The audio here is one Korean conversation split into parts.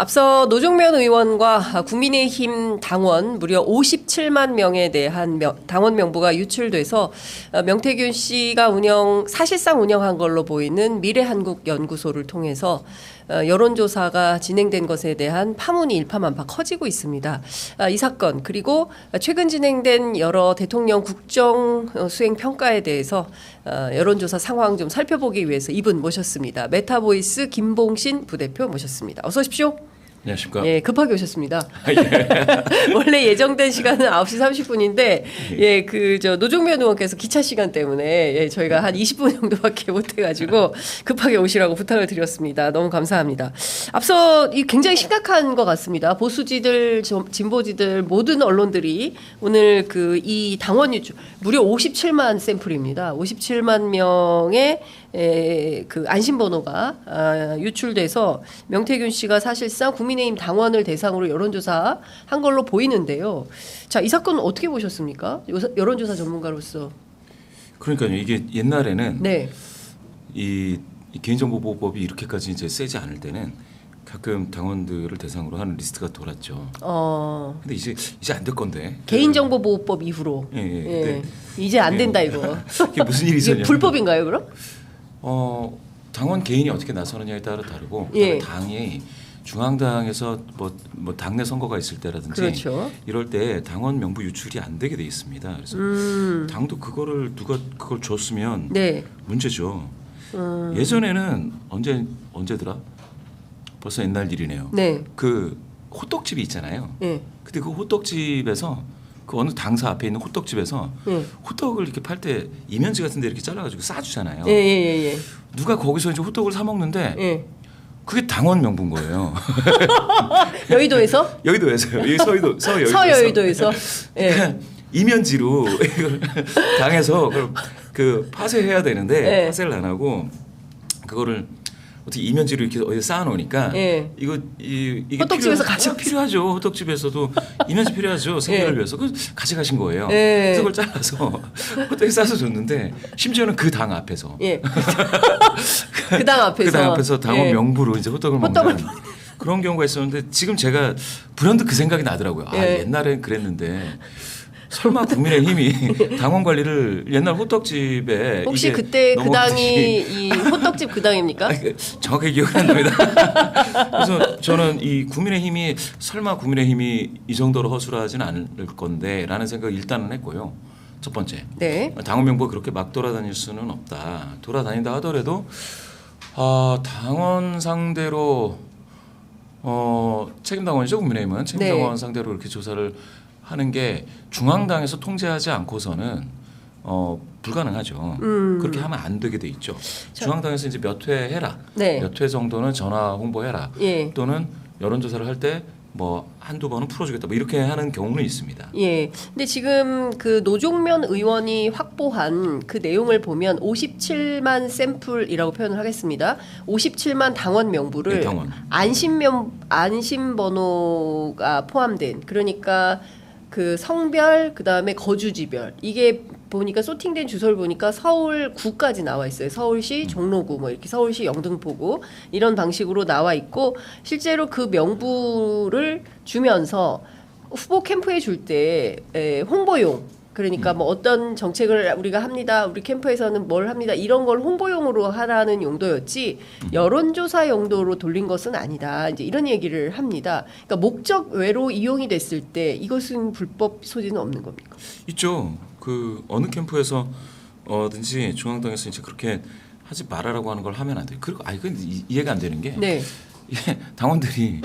앞서 노종면 의원과 국민의힘 당원 무려 57만 명에 대한 당원 명부가 유출돼서 명태균 씨가 사실상 운영한 걸로 보이는 미래한국연구소를 통해서 여론조사가 진행된 것에 대한 파문이 일파만파 커지고 있습니다. 이 사건 그리고 최근 진행된 여러 대통령 국정수행평가에 대해서 여론조사 상황 좀 살펴보기 위해서 이분 모셨습니다. 메타보이스 김봉신 부대표 모셨습니다. 어서 오십시오. 안녕하십니까. 예, 급하게 오셨습니다. 예. 원래 예정된 시간은 9시 30분인데, 예, 노종면 의원께서 기차 시간 때문에, 예, 저희가 한 20분 정도밖에 못 해가지고, 급하게 오시라고 부탁을 드렸습니다. 너무 감사합니다. 앞서 굉장히 심각한 것 같습니다. 보수지들, 진보지들, 모든 언론들이 오늘 이 당원 유출, 무려 57만 샘플입니다. 57만 명의 안심번호가 유출돼서 명태균 씨가 사실상 국민의힘 당원을 대상으로 여론조사 한 걸로 보이는데요. 자, 이 사건은 어떻게 보셨습니까? 여론조사 전문가로서. 그러니까요. 이게 옛날에는 네. 이 개인정보보호법이 이렇게까지 이제 세지 않을 때는 가끔 당원들을 대상으로 하는 리스트가 돌았죠. 근데 이제 안 될 건데. 개인정보보호법 이후로. 예. 이제 안 된다 이거. 이게 무슨 일이 있었냐? 불법인가요, 그럼? 당원 개인이 어떻게 나서느냐에 따라 다르고 예. 당이 중앙당에서 뭐 당내 선거가 있을 때라든지 그렇죠. 이럴 때 당원 명부 유출이 안 되게 돼 있습니다. 그래서 당도 누가 그걸 줬으면 네. 문제죠. 예전에는 언제더라? 벌써 옛날 일이네요. 네. 그 호떡집이 있잖아요. 네. 근데 그 호떡집에서 그 어느 당사 앞에 있는 호떡집에서 네. 호떡을 이렇게 팔 때 이면지 같은 데 이렇게 잘라가지고 싸주잖아요. 예. 누가 거기서 이제 호떡을 사 먹는데 예. 그게 당원 명부인 거예요. 여의도에서? 여의도에서요. 서여의도에서. 예. 이면지로 이걸 당에서 그 파쇄해야 되는데 파쇄를 안 하고 그거를 어떻게 이면지로 이렇게 어디 쌓아놓으니까 이게 호떡집에서 필요하죠. 호떡집에서도 이면지 필요하죠. 생계를 위해서 그 가져가신 거예요. 그래서 그걸 잘라서 호떡에 싸서 줬는데 심지어는 그 당 앞에서 그 당 앞에서 당원 명부로 이제 호떡을 먹는 그런 경우가 있었는데 지금 제가 불현듯 그 생각이 나더라고요. 옛날엔 그랬는데 설마 국민의힘이 당원 관리를 옛날 호떡집에 혹시 그때 그 당이 이 호떡집 그 당입니까? 정확하게 기억이 안 납니다. 그래서 저는 이 국민의힘이 설마 국민의힘이 이 정도로 허술하지는 않을 건데라는 생각을 일단은 했고요. 첫 번째, 네. 당원 명부가 그렇게 막 돌아다닐 수는 없다. 돌아다닌다 하더라도 당원 상대로 책임당원이죠. 국민의힘은 책임당원 상대로 이렇게 조사를 하는 게 중앙당에서 통제하지 않고서는 불가능하죠. 그렇게 하면 안 되게 돼 있죠. 중앙당에서 이제 몇 회 해라. 몇 회 정도는 전화 홍보해라. 또는 여론조사를 할 때 뭐 한두 번은 풀어주겠다. 뭐 이렇게 하는 경우는 있습니다. 예. 근데 지금 그 노종면 의원이 확보한 그 내용을 보면 57만 샘플이라고 표현을 하겠습니다. 57만 당원 명부를 안심번호가 포함된 그러니까 그 성별 그다음에 거주지별 이게 보니까 소팅된 주소를 보니까 서울구까지 나와 있어요. 서울시 종로구 뭐 이렇게 서울시 영등포구 이런 방식으로 나와 있고 실제로 그 명부를 주면서 후보 캠프에 줄 때 홍보용 그러니까 뭐 어떤 정책을 우리가 합니다. 우리 캠프에서는 뭘 합니다. 이런 걸 홍보용으로 하라는 용도였지 여론조사 용도로 돌린 것은 아니다. 이제 이런 얘기를 합니다. 그러니까 목적 외로 이용이 됐을 때 이것은 불법 소지는 없는 겁니까? 있죠. 그 어느 캠프에서 든지 중앙당에서 이제 그렇게 하지 말아라고 하는 걸 하면 안 돼요. 그리고 이건 이해가 안 되는 게 이게 당원들이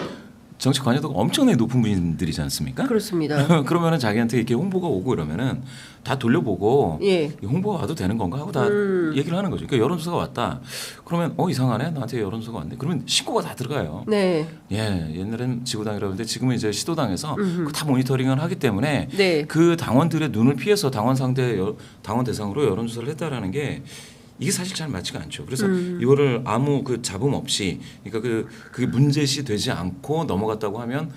정치 관여도가 엄청나게 높은 분들이지 않습니까? 그렇습니다. 그러면은 자기한테 이렇게 홍보가 오고 이러면은 다 돌려보고 홍보가 와도 되는 건가 하고 다 얘기를 하는 거죠. 그러니까 여론조사가 왔다. 그러면 이상하네. 나한테 여론조사가 왔네. 그러면 신고가 다 들어가요. 옛날엔 지구당이라고 했는데 지금은 이제 시도당에서 다 모니터링을 하기 때문에 그 당원들의 눈을 피해서 당원 대상으로 여론조사를 했다라는 게 이게 사실 잘 맞지가 않죠. 그래서 이거를 아무 그 잡음 없이 그러니까 그게 문제시 되지 않고 넘어갔다고 하면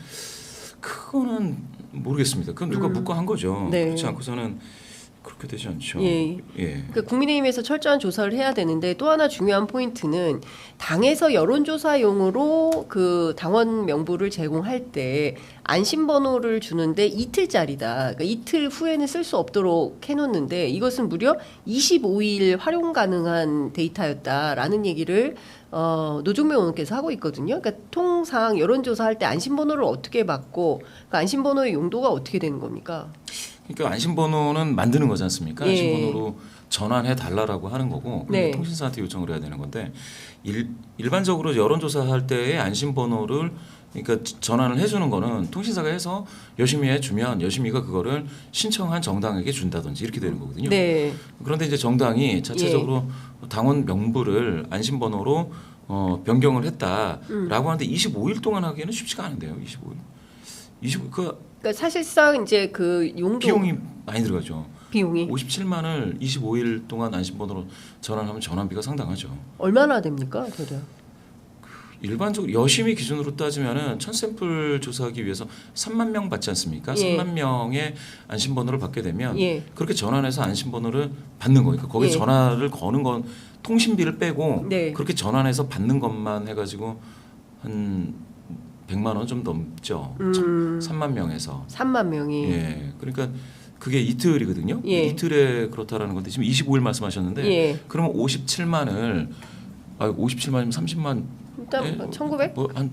그거는 모르겠습니다. 그건 누가 묵과한 거죠. 그렇지 않고서는 그렇게 되지 않죠. 예. 그러니까 국민의힘에서 철저한 조사를 해야 되는데 또 하나 중요한 포인트는 당에서 여론조사용으로 그 당원 명부를 제공할 때 안심번호를 주는데 이틀짜리다. 그러니까 이틀 후에는 쓸 수 없도록 해놓는데 이것은 무려 25일 활용 가능한 데이터였다라는 얘기를 노중매 의원께서 하고 있거든요. 그러니까 통상 여론조사할 때 안심번호를 어떻게 받고 그 안심번호의 용도가 어떻게 되는 겁니까? 그러니까 안심번호는 만드는 거지 않습니까? 안심번호로 전환해 달라라고 하는 거고 그러니까 통신사한테 요청을 해야 되는 건데 일반적으로 여론조사할 때의 안심번호를 그러니까 전환을 해주는 거는 통신사가 해서 여심위에 주면 여심위가 그거를 신청한 정당에게 준다든지 이렇게 되는 거거든요. 네. 그런데 이제 정당이 자체적으로 당원 명부를 안심번호로 변경을 했다라고 하는데 25일 동안 하기에는 쉽지가 않은데요. 25일. 그러니까 사실상 이제 그 용도 비용이 많이 들어가죠. 비용이 57만을 25일 동안 안심번호로 전환하면 전환비가 상당하죠. 얼마나 됩니까, 대략? 일반적으로 여심위 기준으로 따지면은 1000샘플 조사하기 위해서 3만 명 받지 않습니까? 3만 명의 안심번호를 받게 되면 그렇게 전환해서 안심번호를 받는 거니까 거기 전화를 거는 건 통신비를 빼고 그렇게 전환해서 받는 것만 해가지고 한 100만 원 좀 넘죠. 3만 명에서. 3만 명이. 예. 그러니까 그게 이틀이거든요. 이틀에 그렇다라는 건데 지금 25일 말씀하셨는데 그러면 57만을 57만이면 30만 일단 1900? 한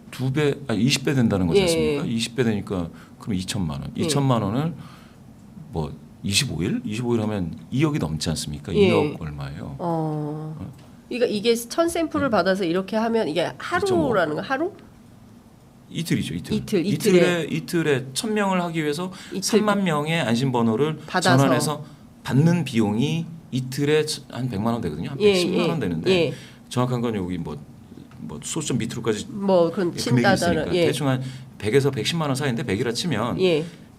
2배 아니 20배 된다는 거지 않습니까? 20배 되니까 그럼 2천만 원. 2천만 원을 뭐 25일 하면 2억이 넘지 않습니까? 2억 얼마예요? 그러니까 이게 1000샘플을 받아서 이렇게 하면 이게 하루라는 거 하루? 이틀이죠, 이틀에 1000명을 하기 위해서 3만 명의 안심번호를 받아서. 전환해서 받는 비용이 이틀에 한 100만 원 되거든요. 한 110만 원 되는데 정확한 건 여기 뭐 소수점 밑으로까지 그런 금액이 있으니까 대충 한 100에서 110만 원 사이인데 100이라 치면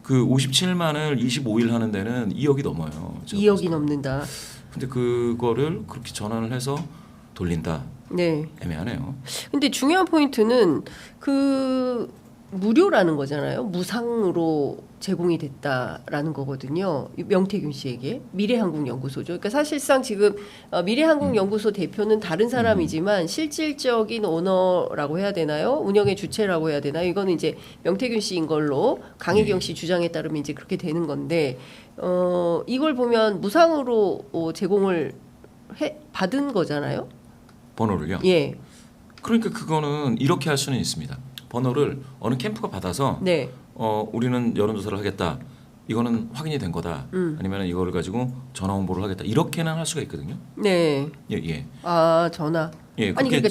그 57만을 25일 하는 데는 2억이 넘어요. 2억이 넘는다. 근데 그거를 그렇게 전환을 해서 돌린다. 애매하네요. 근데 중요한 포인트는 그 무료라는 거잖아요. 무상으로 제공이 됐다라는 거거든요. 명태균 씨에게 미래한국연구소죠. 그러니까 사실상 지금 미래한국연구소 대표는 다른 사람이지만 실질적인 오너라고 해야 되나요? 운영의 주체라고 해야 되나요? 이거는 이제 명태균 씨인 걸로 강혜경 씨 주장에 따르면 이제 그렇게 되는 건데 이걸 보면 무상으로 제공을 받은 거잖아요. 번호를요? 그러니까 그거는 이렇게 할 수는 있습니다. 번호를 어느 캠프가 받아서 우리는 여론조사를 하겠다. 이거는 확인이 된 거다. 아니면 이거를 가지고 전화 홍보를 하겠다. 이렇게는 할 수가 있거든요. 전화. 아니 그러니까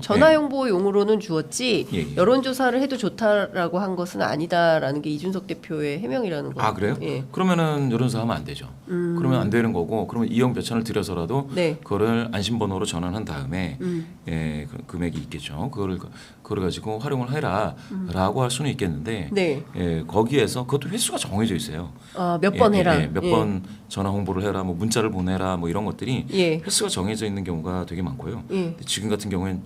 전화 홍보용으로는 주었지 여론조사를 해도 좋다라고 한 것은 아니다라는 게 이준석 대표의 해명이라는 거예요. 아 그래요? 그러면은 여론조사 하면 안 되죠. 그러면 안 되는 거고 그러면 2억 몇천을 들여서라도 그거를 안심번호로 전환한 다음에 그 금액이 있겠죠. 그걸 가지고 활용을 해라라고 할 수는 있겠는데 거기에서 그것도 횟수가 정해져 있어요. 몇 번 해라. 몇 번 전화 홍보를 해라, 뭐 문자를 보내라, 뭐 이런 것들이 횟수가 정해져 있는 경우가 되게 많고요. 지금 같은 경우엔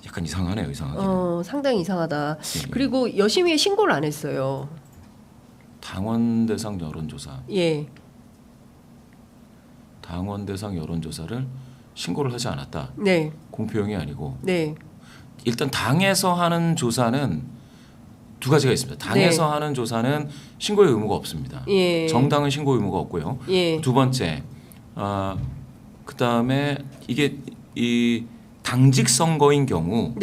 약간 이상하네요. 이상하게. 상당히 이상하다. 그리고 여심위에 신고를 안 했어요. 당원 대상 여론조사. 당원 대상 여론조사를 신고를 하지 않았다. 공표용이 아니고. 일단 당에서 하는 조사는 두 가지가 있습니다. 당에서 하는 조사는 신고의 의무가 없습니다. 정당은 신고 의무가 없고요. 두 번째, 그 다음에 이게 이 당직 선거인 경우,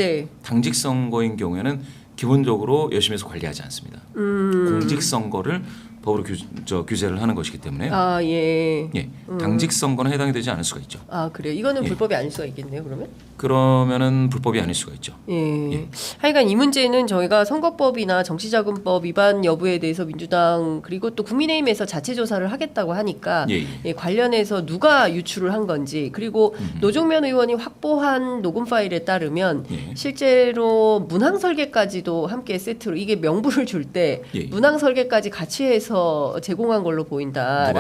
당직 선거인 경우에는 기본적으로 여심에서 관리하지 않습니다. 공직 선거를 법으로 규제를 하는 것이기 때문에 당직 선거는 해당이 되지 않을 수가 있죠. 그래요. 이거는 불법이 아닐 수가 있겠네요. 그러면은 불법이 아닐 수가 있죠. 하여간 이 문제는 저희가 선거법이나 정치자금법 위반 여부에 대해서 민주당 그리고 또 국민의힘에서 자체 조사를 하겠다고 하니까 관련해서 누가 유출을 한 건지 그리고 노종면 의원이 확보한 녹음 파일에 따르면 실제로 문항 설계까지도 함께 세트로 이게 명부를 줄 때 문항 설계까지 같이 해서 제공한 걸로 보인다.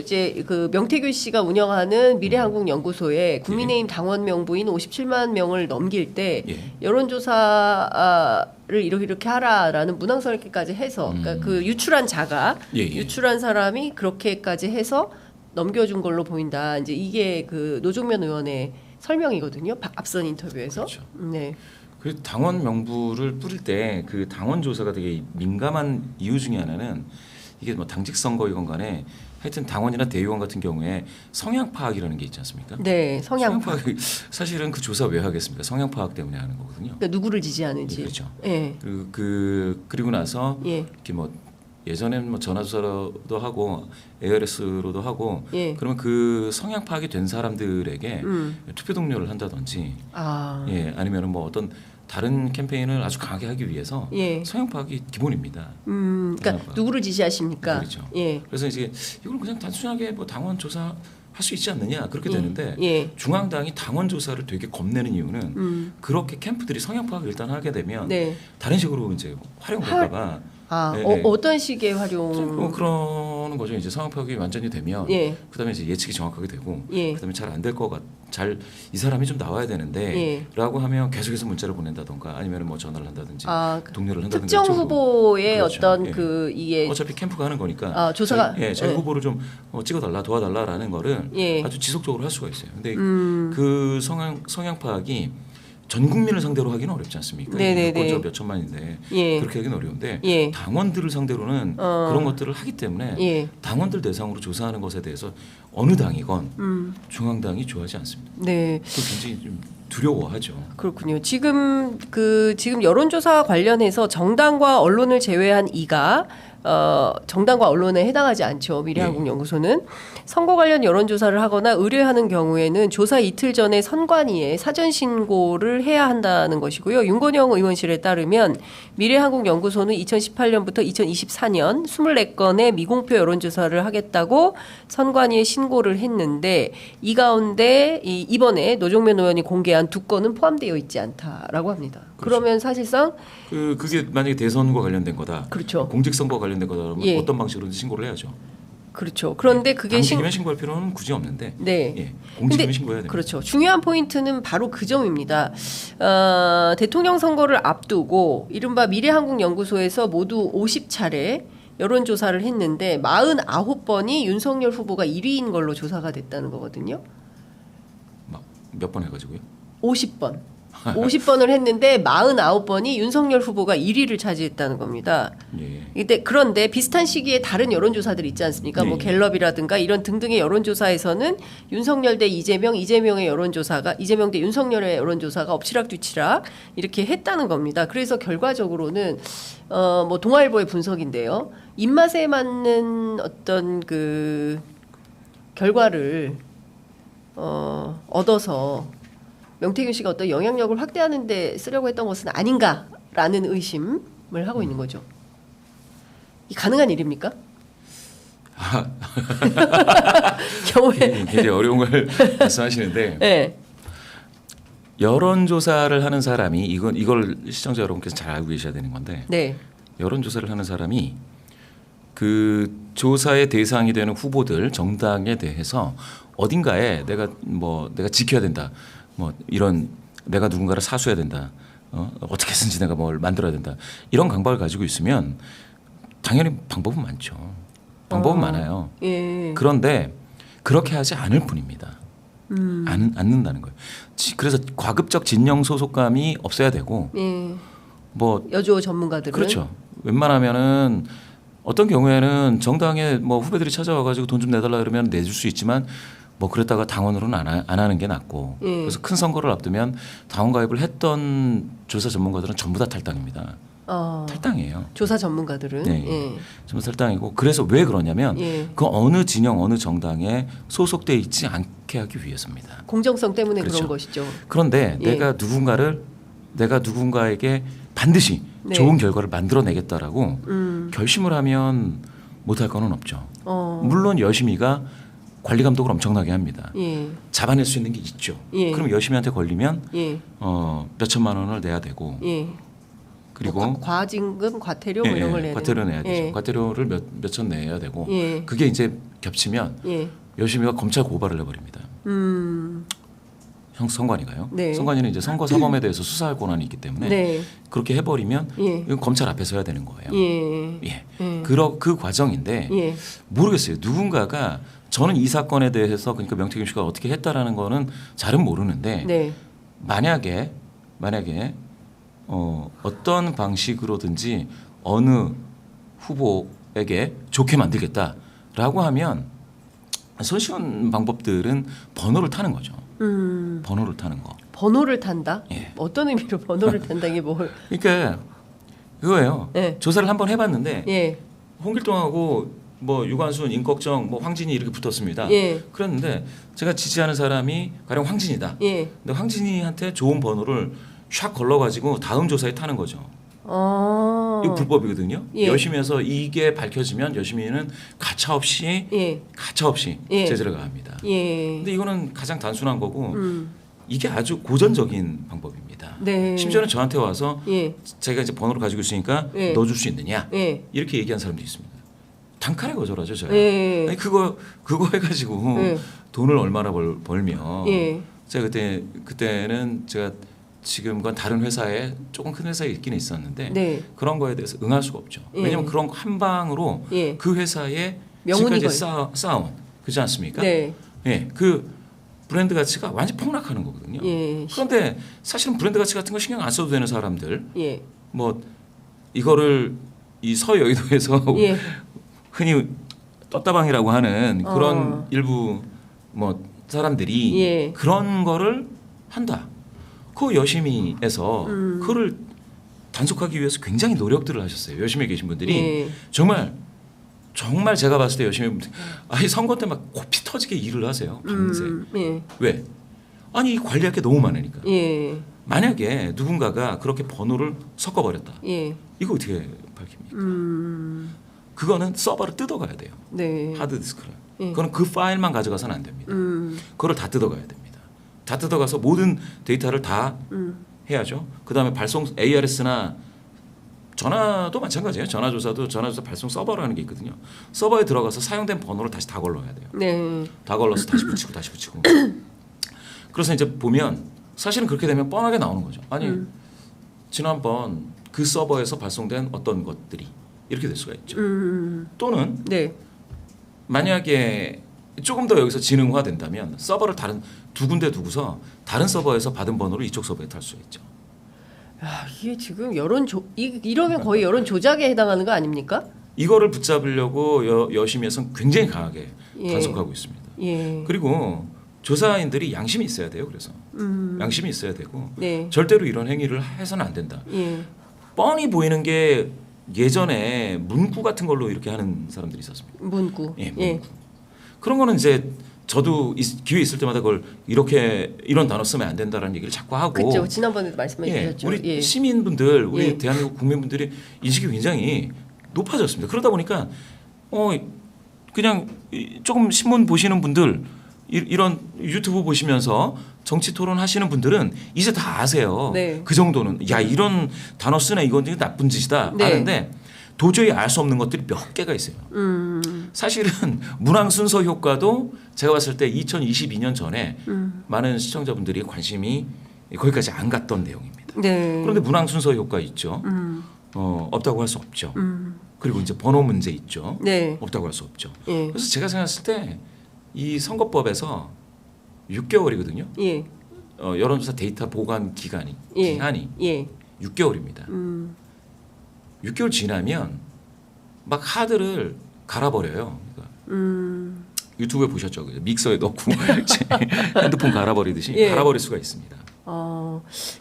이제 명태균 씨가 운영하는 미래한국연구소에 국민의힘 당원 명부인 57만 명을 넘길 때 여론조사를 이렇게 하라라는 문항설계까지 해서 그러니까 그 유출한 자가 유출한 사람이 그렇게까지 해서 넘겨준 걸로 보인다. 이제 이게 그 노종면 의원의 설명이거든요. 앞선 인터뷰에서. 그렇죠. 네. 그 당원 명부를 뿌릴 때 그 당원 조사가 되게 민감한 이유 중에 하나는 이게 뭐 당직 선거이건 간에 하여튼 당원이나 대의원 같은 경우에 성향 파악이라는 게 있지 않습니까? 네, 성향 파악. 사실은 그 조사 왜 하겠습니까? 성향 파악 때문에 하는 거거든요. 그러니까 누구를 지지하는지. 그렇죠. 네. 그리고 나서 이렇게 뭐 예전에는 뭐 전화조사로도 하고 ARS로도 하고 그러면 그 성향 파악이 된 사람들에게 투표 동료를 한다든지 아니면은 뭐 어떤 다른 캠페인을 아주 강하게 하기 위해서 성향 파악이 기본입니다. 그러니까 누구를 지지하십니까? 그렇죠. 그래서 이제 이걸 그냥 단순하게 뭐 당원 조사 할 수 있지 않느냐 그렇게 되는데 중앙당이 당원 조사를 되게 겁내는 이유는 그렇게 캠프들이 성향 파악을 일단 하게 되면 다른 식으로 이제 활용될까봐. 어떤 식의 활용? 그러는 거죠. 이제 성향 파악이 완전히 되면 그다음에 이제 예측이 정확하게 되고 그다음에 잘 안 될 것 같. 이 사람이 좀 나와야 되는데라고 하면 계속해서 문자를 보낸다던가 아니면 뭐 전화를 한다든지 동료를 한다든지 특정 후보의 그렇죠. 어떤 이게 어차피 캠프가 하는 거니까 조사가 자기 후보를 좀 찍어달라 도와달라라는 거를 아주 지속적으로 할 수가 있어요. 근데 그 성향 파악이 전 국민을 상대로 하기는 어렵지 않습니까? 몇 천만인데 그렇게 하기는 어려운데 당원들을 상대로는 그런 것들을 하기 때문에 당원들 대상으로 조사하는 것에 대해서 어느 당이건 중앙당이 좋아하지 않습니다. 네, 굉장히 좀 두려워하죠. 그렇군요. 지금 여론조사 관련해서 정당과 언론을 제외한 이가 정당과 언론에 해당하지 않죠. 미래한국연구소는 선거 관련 여론조사를 하거나 의뢰하는 경우에는 조사 이틀 전에 선관위에 사전 신고를 해야 한다는 것이고요. 윤건영 의원실에 따르면 미래한국연구소는 2018년부터 2024년 24건의 미공표 여론조사를 하겠다고 선관위에 신고를 했는데 이 가운데 이번에 노종면 의원이 공개한 2건은 포함되어 있지 않다라고 합니다. 그렇죠. 그러면 사실상 그게 만약에 대선과 관련된 거다. 그렇죠. 공직선거와 관련된 거다 그러면 어떤 방식으로든 신고를 해야죠. 그렇죠. 그런데 그게 당직이면 신고할 필요는 굳이 없는데 공직이면 신고해야 됩니다. 그렇죠. 중요한 포인트는 바로 그 점입니다. 대통령 선거를 앞두고 이른바 미래한국연구소에서 모두 50차례 여론조사를 했는데 49번이 윤석열 후보가 1위인 걸로 조사가 됐다는 거거든요. 몇 번 해가지고요? 50번. 50번을 했는데 49번이 윤석열 후보가 1위를 차지했다는 겁니다. 그런데 비슷한 시기에 다른 여론조사들이 있지 않습니까? 뭐 갤럽이라든가 이런 등등의 여론조사에서는 윤석열 대 이재명, 이재명 대 윤석열의 여론조사가 엎치락뒤치락 이렇게 했다는 겁니다. 그래서 결과적으로는 뭐 동아일보의 분석인데요. 입맛에 맞는 어떤 그 결과를 얻어서 명태균 씨가 어떤 영향력을 확대하는 데 쓰려고 했던 것은 아닌가라는 의심을 하고 있는 거죠. 이 가능한 일입니까? 경우에 굉장히 어려운 걸 말씀하시는데 여론조사를 하는 사람이 이걸 시청자 여러분께서 잘 알고 계셔야 되는 건데 여론조사를 하는 사람이 그 조사의 대상이 되는 후보들 정당에 대해서 어딘가에 내가 지켜야 된다. 뭐 이런 내가 누군가를 사수해야 된다. 어떻게 해서든지 내가 뭘 만들어야 된다. 이런 강박을 가지고 있으면 당연히 방법은 많죠. 방법은 많아요. 그런데 그렇게 하지 않을 뿐입니다. 않는다는 거예요. 그래서 과급적 진영 소속감이 없어야 되고 뭐 여주호 전문가들은 그렇죠. 웬만하면은 어떤 경우에는 정당에 뭐 후배들이 찾아와가지고 돈 좀 내달라 그러면 내줄 수 있지만 뭐 그랬다가 당원으로는 안 하는 게 낫고 그래서 큰 선거를 앞두면 당원 가입을 했던 조사 전문가들은 전부 다 탈당입니다. 탈당이에요. 조사 전문가들은 전부 탈당이고 그래서 왜 그러냐면 그 어느 진영 어느 정당에 소속돼 있지 않게 하기 위해서입니다. 공정성 때문에 그런 것이죠. 그런데 내가 누군가에게 반드시 좋은 결과를 만들어내겠다라고 결심을 하면 못할 거는 없죠. 물론 여심이가 관리 감독을 엄청나게 합니다. 잡아낼 수 있는 게 있죠. 그럼 여심이한테 걸리면 몇 천만 원을 내야 되고 그리고 뭐 과징금, 과태료 뭐 이런 걸 내야 과태료 내야 되죠. 예. 과태료를 몇천 내야 되고 예. 그게 이제 겹치면 예. 여심이가 검찰 고발을 해버립니다. 선관위가요. 네. 선관위는 이제 선거 사범에 대해서 수사할 권한이 있기 때문에 네. 그렇게 해버리면 예. 이건 검찰 앞에 서야 되는 거예요. 예. 예. 그 과정인데 예. 모르겠어요. 누군가가 저는 이 사건에 대해서 그러니까 명태균 씨가 어떻게 했다라는 거는 잘은 모르는데 네. 만약에 어떤 방식으로든지 어느 후보에게 좋게 만들겠다라고 하면 손쉬운 방법들은 번호를 타는 거죠. 번호를 타는 거. 번호를 탄다? 예. 어떤 의미로 번호를 탄다 이게 뭘? 그러니까 그거예요. 예. 조사를 한번 해봤는데 예. 홍길동하고 뭐 유관순, 임꺽정, 뭐 황진이 이렇게 붙었습니다. 예. 그랬는데 제가 지지하는 사람이 가령 황진이다. 예. 근데 황진이한테 좋은 번호를 샥 걸러가지고 다음 조사에 타는 거죠. 이거 불법이거든요. 예. 여심에서 이게 밝혀지면 여심이는 가차없이 예. 예. 제재를 가합니다. 예. 근데 이거는 가장 단순한 거고 이게 아주 고전적인 방법입니다. 네. 심지어는 저한테 와서 예. 제가 이제 번호를 가지고 있으니까 예. 넣어줄 수 있느냐 예. 이렇게 얘기한 사람도 있습니다. 단칼에 거절하죠, 제가. 예. 아니, 그거 해가지고 예. 돈을 얼마나 벌면 예. 제가 그때는 제가 지금과 다른 회사에 조금 큰 회사에 있기는 있었는데 네. 그런 거에 대해서 응할 수가 없죠. 예. 왜냐하면 그런 거 한 방으로 예. 그 회사의 명운이 지금까지 쌓아온 그렇지 않습니까? 네. 예, 그 브랜드 가치가 완전 폭락하는 거거든요. 예. 그런데 사실은 브랜드 가치 같은 거 신경 안 써도 되는 사람들, 예. 뭐 이거를 이 서여의도에서 예. 흔히 떴다방이라고 하는 그런 일부 뭐 사람들이 예. 그런 거를 한다. 그 여심이에서 그거를 단속하기 위해서 굉장히 노력들을 하셨어요. 여심에 계신 분들이 예. 정말 제가 봤을 때 여심에 분들 아니 선거 때 막 코피 터지게 일을 하세요. 밤새. 예. 왜? 아니 관리할 게 너무 많으니까. 예. 만약에 누군가가 그렇게 번호를 섞어버렸다. 예. 이거 어떻게 밝힙니까? 그거는 서버를 뜯어가야 돼요. 네. 하드디스크를. 예. 그거는 그 파일만 가져가서는 안 됩니다. 그걸 다 뜯어가야 됩니다. 다 뜯어가서 모든 데이터를 다 해야죠. 그다음에 발송 ARS나 전화도 마찬가지예요. 전화조사 발송 서버라는 게 있거든요. 서버에 들어가서 사용된 번호를 다시 다 걸러야 돼요. 네. 다 걸러서 다시 붙이고. 그래서 이제 보면 사실은 그렇게 되면 뻔하게 나오는 거죠. 아니 지난번 그 서버에서 발송된 어떤 것들이 이렇게 될 수가 있죠. 또는 네. 만약에 조금 더 여기서 지능화된다면 서버를 다른 두 군데 두고서 다른 서버에서 받은 번호를 이쪽 서버에 탈 수가 있죠. 야, 이게 지금 이러면 거의 여론 조작에 해당하는 거 아닙니까? 이거를 붙잡으려고 여심에서는 굉장히 강하게 예. 단속하고 있습니다. 예. 그리고 조사인들이 양심이 있어야 돼요. 그래서 양심이 있어야 되고 네. 절대로 이런 행위를 해서는 안 된다. 예. 뻔히 보이는 게 예전에 문구 같은 걸로 이렇게 하는 사람들이 있었습니다. 문구. 예, 문구. 예. 그런 거는 이제 저도 기회 있을 때마다 그걸 이런 단어 쓰면 안 된다라는 얘기를 자꾸 하고. 그렇죠. 지난번에도 말씀해 예, 주셨죠. 우리 예. 시민분들, 우리 예. 대한민국 국민분들이 인식이 굉장히 높아졌습니다. 그러다 보니까 그냥 조금 신문 보시는 분들 이런 유튜브 보시면서 정치 토론 하시는 분들은 이제 다 아세요. 네. 그 정도는 야 이런 단어 쓰네 이건 되게 나쁜 짓이다 네. 아는데 도저히 알 수 없는 것들이 몇 개가 있어요. 사실은 문항 순서 효과도 제가 봤을 때 2022년 전에 많은 시청자분들이 관심이 거기까지 안 갔던 내용입니다. 네. 그런데 문항 순서 효과 있죠. 없다고 할 수 없죠. 그리고 이제 번호 문제 있죠. 네. 없다고 할 수 없죠. 예. 그래서 제가 생각했을 때 이 선거법에서 6개월이거든요. 예. 여론조사 데이터 보관 기간이 예. 6개월입니다. 6개월 지나면 막 하드를 갈아버려요. 그러니까 유튜브에 보셨죠? 믹서에 넣고 핸드폰 갈아버리듯이 예. 갈아버릴 수가 있습니다.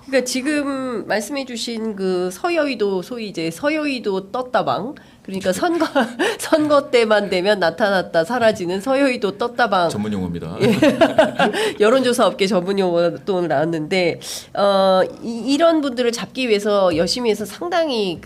그러니까 지금 말씀해주신 그 서여의도 소위 이제 서여의도 떴다방 그러니까 선거 때만 되면 나타났다 사라지는 서여의도 떴다방 전문 용어입니다. 예. 여론조사 업계 전문 용어가 또 오늘 나왔는데 이런 분들을 잡기 위해서 열심히 해서 상당히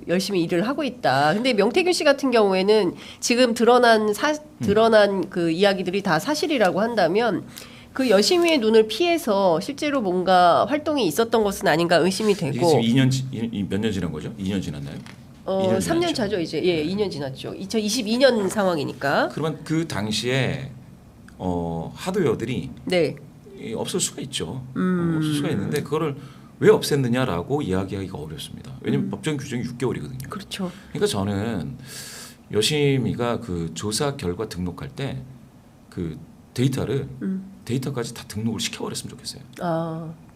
열심히 일을 하고 있다. 근데 명태균 씨 같은 경우에는 지금 드러난 그 이야기들이 다 사실이라고 한다면 그 여심위의 눈을 피해서 실제로 뭔가 활동이 있었던 것은 아닌가 의심이 되고. 이게 지금 몇 년 지난 거죠? 2년 지났나요? 3년 차죠 이제. 예, 2년 지났죠. 2022년 상황이니까. 그러면 그 당시에 하드웨어들이 네. 없을 수가 있죠. 없을 수가 있는데 그거를 왜 없앴느냐라고 이야기하기가 어렵습니다. 왜냐하면 법정 규정이 6개월이거든요. 그렇죠. 그러니까 저는 여심이가 그 조사 결과 등록할 때 그 데이터까지 다 등록을 시켜버렸으면 좋겠어요.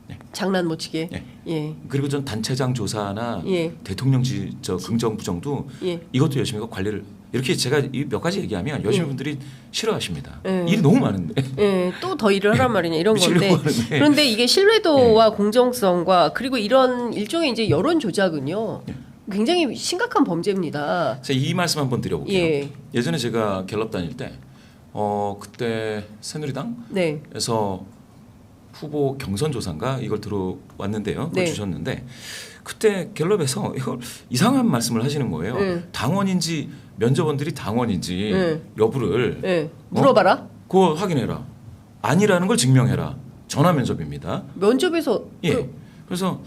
네. 장난 못 치게. 네. 예. 그리고 전 단체장 조사나 예. 대통령 긍정 부정도 이것도 여심이가 관리를 이렇게 제가 몇 가지 얘기하면 여심 분들이 싫어하십니다. 일이 너무 많은데. 또 더 일을 하란 말이냐 이런 건데. 그런데 이게 신뢰도와 공정성과 그리고 이런 일종의 이제 여론 조작은요. 굉장히 심각한 범죄입니다. 제가 이 말씀 한번 드려볼게요. 예전에 제가 갤럽 다닐 때 그때 새누리당에서 후보 경선 조사인가 이걸 들어왔는데요. 그걸 주셨는데 그때 갤럽에서 이걸 이상한 말씀을 하시는 거예요. 당원인지 면접원들이 당원인지 여부를 물어봐라. 그거 확인해라. 아니라는 걸 증명해라. 전화 면접입니다. 면접에서 그래서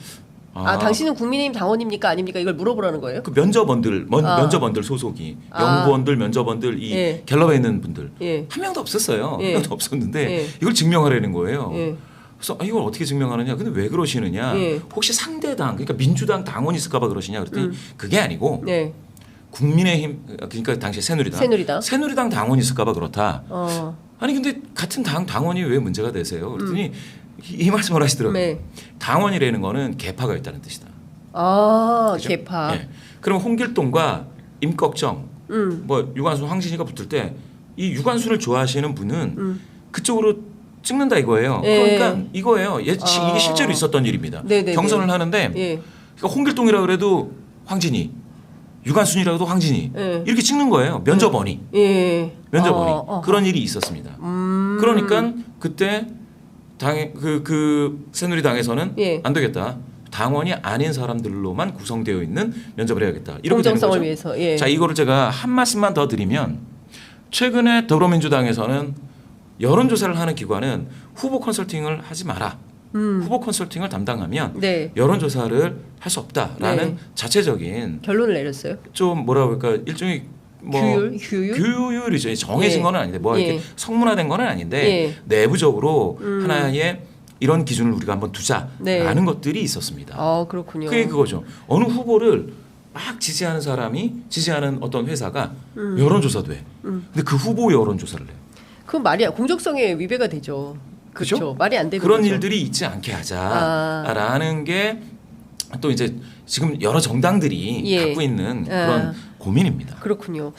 당신은 국민의힘 당원입니까 아닙니까 이걸 물어보라는 거예요? 그 면접원들 소속이 연구원들 면접원들 이 갤럽에 있는 분들 한 명도 없었어요. 한 명도 없었는데 이걸 증명하라는 거예요. 그래서 이걸 어떻게 증명하느냐? 근데 왜 그러시느냐? 혹시 상대당 그러니까 민주당 당원이 있을까봐 그러시냐? 그랬더니 그게 아니고 국민의힘 그러니까 당시 새누리당 당원이 있을까봐 그렇다. 아니 근데 같은 당원이 왜 문제가 되세요? 그랬더니 이 말씀을 하시더라고요. 당원이라는 거는 계파가 있다는 뜻이다. 그죠? 계파. 그럼 홍길동과 임꺽정, 뭐 유관순, 황진이가 붙을 때 이 유관순을 좋아하시는 분은 그쪽으로 찍는다 이거예요. 그러니까 이거예요. 이게 실제로 있었던 일입니다. 경선을 하는데 그러니까 홍길동이라 그래도 황진이, 유관순이라 해도 황진이 이렇게 찍는 거예요. 면접원이. 그런 일이 있었습니다. 그러니까 그때 그 새누리당에서는 안 되겠다. 당원이 아닌 사람들로만 구성되어 있는 면접을 해야겠다. 이렇게 되는 거죠. 위해서. 자, 이거를 제가 한 말씀만 더 드리면 최근에 더불어민주당에서는 여론조사를 하는 기관은 후보 컨설팅을 하지 마라. 후보 컨설팅을 담당하면 여론조사를 할 수 없다라는 자체적인 결론을 내렸어요. 좀 뭐라 그럴까 일종의 규율이죠. 정해진 거는 아닌데 이렇게 성문화된 거는 아닌데 내부적으로 하나의 이런 기준을 우리가 한번 두자라는 것들이 있었습니다. 그렇군요. 그게 그거죠. 어느 후보를 막 지지하는 사람이 지지하는 어떤 회사가 여론조사도 해. 근데 그 후보 여론조사를 해요. 그건 말이야. 공정성에 위배가 되죠. 그렇죠. 말이 안 되는 그런 거죠. 일들이 있지 않게 하자라는 게 또 이제 지금 여러 정당들이 갖고 있는 그런 고민입니다. 그렇군요.